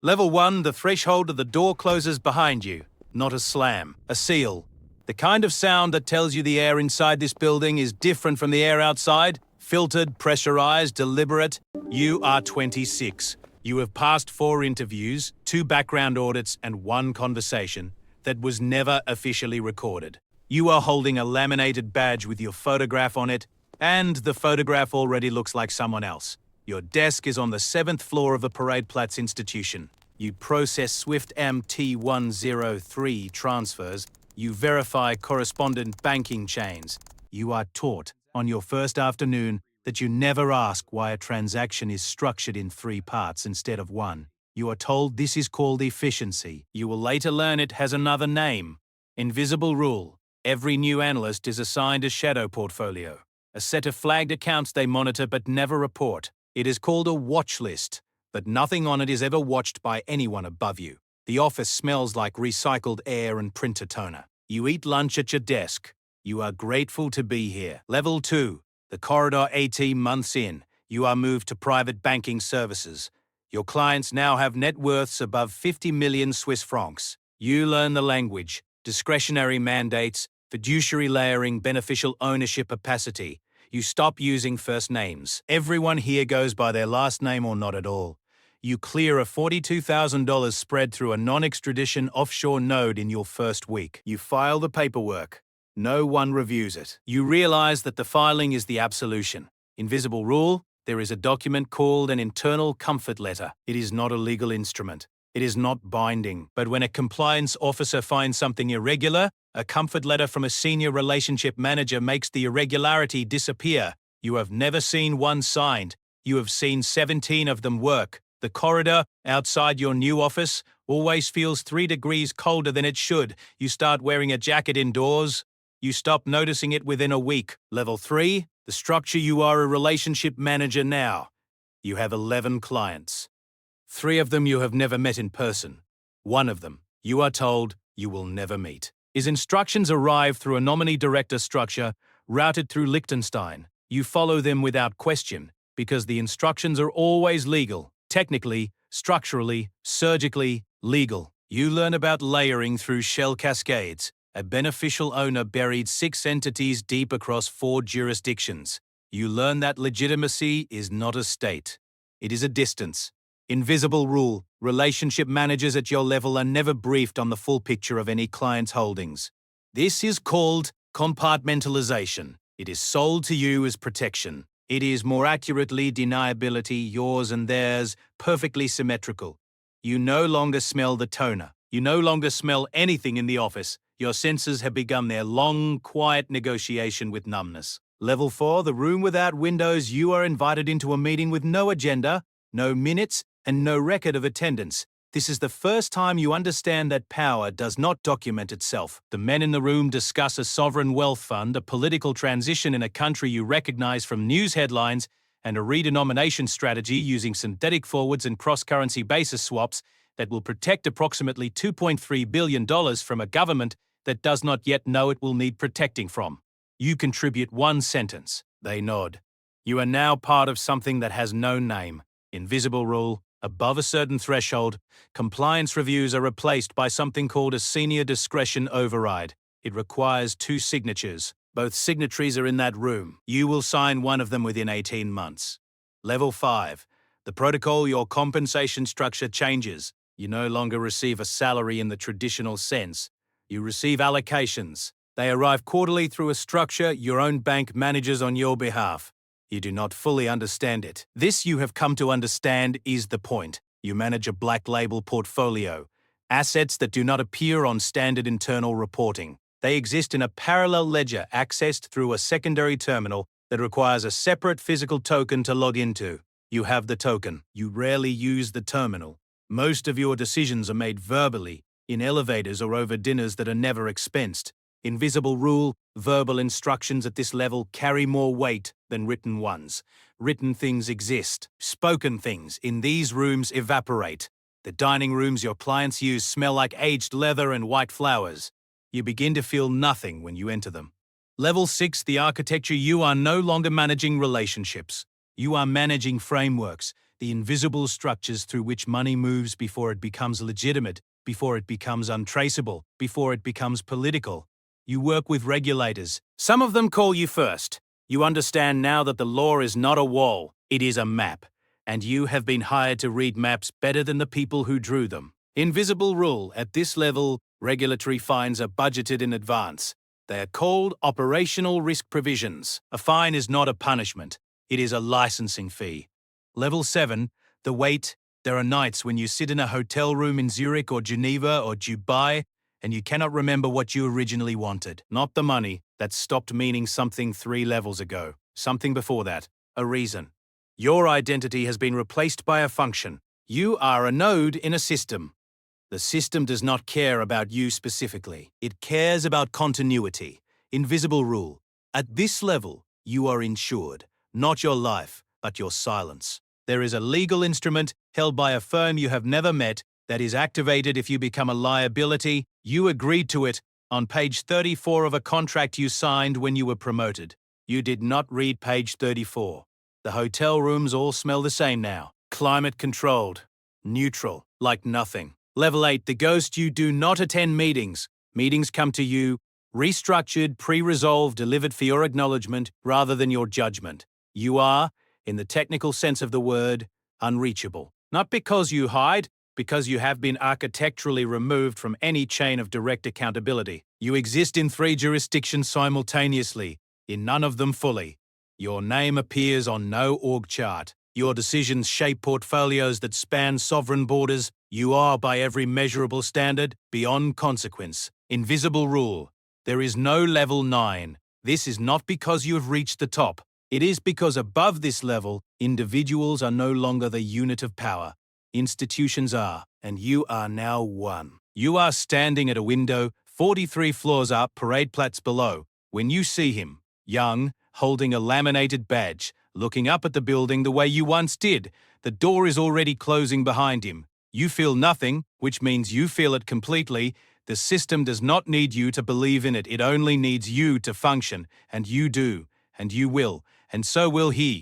Level 1, the threshold of the door closes behind you. Not a slam, a seal. The kind of sound that tells you the air inside this building is different from the air outside. Filtered, pressurized, deliberate. You are 26. You have passed 4 interviews, 2 background audits, and 1 conversation that was never officially recorded. You are holding a laminated badge with your photograph on it, and the photograph already looks like someone else. Your desk is on the 7th floor of the Parade Platz institution. You process Swift MT103 transfers. You verify correspondent banking chains. You are taught on your first afternoon that you never ask why a transaction is structured in 3 parts instead of 1. You are told this is called efficiency. You will later learn it has another name. Invisible rule. Every new analyst is assigned a shadow portfolio, a set of flagged accounts they monitor but never report. It is called a watch list, but nothing on it is ever watched by anyone above you. The office smells like recycled air and printer toner. You eat lunch at your desk. You are grateful to be here. Level 2. The corridor 18 months in. You are moved to private banking services. Your clients now have net worths above 50 million Swiss francs. You learn the language, discretionary mandates, fiduciary layering, beneficial ownership opacity. You stop using first names. Everyone here goes by their last name or not at all. You clear a $42,000 spread through a non-extradition offshore node in your first week. You file the paperwork. No one reviews it. You realize that the filing is the absolution. Invisible rule, there is a document called an internal comfort letter. It is not a legal instrument. It is not binding. But when a compliance officer finds something irregular, a comfort letter from a senior relationship manager makes the irregularity disappear. You have never seen one signed. You have seen 17 of them work. The corridor outside your new office always feels 3 degrees colder than it should. You start wearing a jacket indoors. You stop noticing it within a week. Level 3, the structure. You are a relationship manager now. You have 11 clients. 3 of them you have never met in person. 1 of them, you are told, you will never meet. His instructions arrive through a nominee director structure routed through Liechtenstein. You follow them without question because the instructions are always legal. Technically, structurally, surgically, legal. You learn about layering through shell cascades. A beneficial owner buried 6 entities deep across 4 jurisdictions. You learn that legitimacy is not a state. It is a distance. Invisible rule. Relationship managers at your level are never briefed on the full picture of any client's holdings. This is called compartmentalization. It is sold to you as protection. It is more accurately deniability, yours and theirs, perfectly symmetrical. You no longer smell the toner. You no longer smell anything in the office. Your senses have begun their long, quiet negotiation with numbness. Level 4, the room without windows. You are invited into a meeting with no agenda, no minutes, and no record of attendance. This is the first time you understand that power does not document itself. The men in the room discuss a sovereign wealth fund, a political transition in a country you recognize from news headlines, and a redenomination strategy using synthetic forwards and cross-currency basis swaps that will protect approximately $2.3 billion from a government that does not yet know it will need protecting from. You contribute 1 sentence. They nod. You are now part of something that has no name. Invisible rule. Above a certain threshold, compliance reviews are replaced by something called a senior discretion override. It requires 2 signatures. Both signatories are in that room. You will sign one of them within 18 months. Level 5. The protocol, your compensation structure changes. You no longer receive a salary in the traditional sense. You receive allocations. They arrive quarterly through a structure your own bank manages on your behalf. You do not fully understand it. This you have come to understand is the point. You manage a black label portfolio, assets that do not appear on standard internal reporting. They exist in a parallel ledger accessed through a secondary terminal that requires a separate physical token to log into. You have the token. You rarely use the terminal. Most of your decisions are made verbally, in elevators or over dinners that are never expensed. Invisible rule, verbal instructions at this level carry more weight than written ones. Written things exist. Spoken things in these rooms evaporate. The dining rooms your clients use smell like aged leather and white flowers. You begin to feel nothing when you enter them. Level 6, the architecture. You are no longer managing relationships. You are managing frameworks, the invisible structures through which money moves before it becomes legitimate, before it becomes untraceable, before it becomes political. You work with regulators. Some of them call you first. You understand now that the law is not a wall, it is a map. And you have been hired to read maps better than the people who drew them. Invisible rule. At this level, regulatory fines are budgeted in advance. They are called operational risk provisions. A fine is not a punishment. It is a licensing fee. Level 7. The wait. There are nights when you sit in a hotel room in Zurich or Geneva or Dubai and you cannot remember what you originally wanted. Not the money. That stopped meaning something 3 levels ago. Something before that. A reason. Your identity has been replaced by a function. You are a node in a system. The system does not care about you specifically. It cares about continuity. Invisible rule. At this level, you are insured. Not your life, but your silence. There is a legal instrument held by a firm you have never met that is activated if you become a liability. You agreed to it on page 34 of a contract you signed when you were promoted. You did not read page 34. The hotel rooms all smell the same now. Climate controlled. Neutral. Like nothing. Level 8. The ghost. You do not attend meetings. Meetings come to you, restructured, pre-resolved, delivered for your acknowledgement rather than your judgment. You are, in the technical sense of the word, unreachable. Not because you hide, because you have been architecturally removed from any chain of direct accountability. You exist in 3 jurisdictions simultaneously, in none of them fully. Your name appears on no org chart. Your decisions shape portfolios that span sovereign borders. You are, by every measurable standard, beyond consequence. Invisible rule. There is no level 9. This is not because you have reached the top. It is because above this level, individuals are no longer the unit of power. Institutions are, and you are now one. You are standing at a window 43 floors up, parade plats below, when you see him, young, holding a laminated badge, looking up at the building the way you once did. The door is already closing behind him. You feel nothing, which means you feel it completely. The system does not need you to believe in it. It only needs you to function, and you do, and you will, and so will he.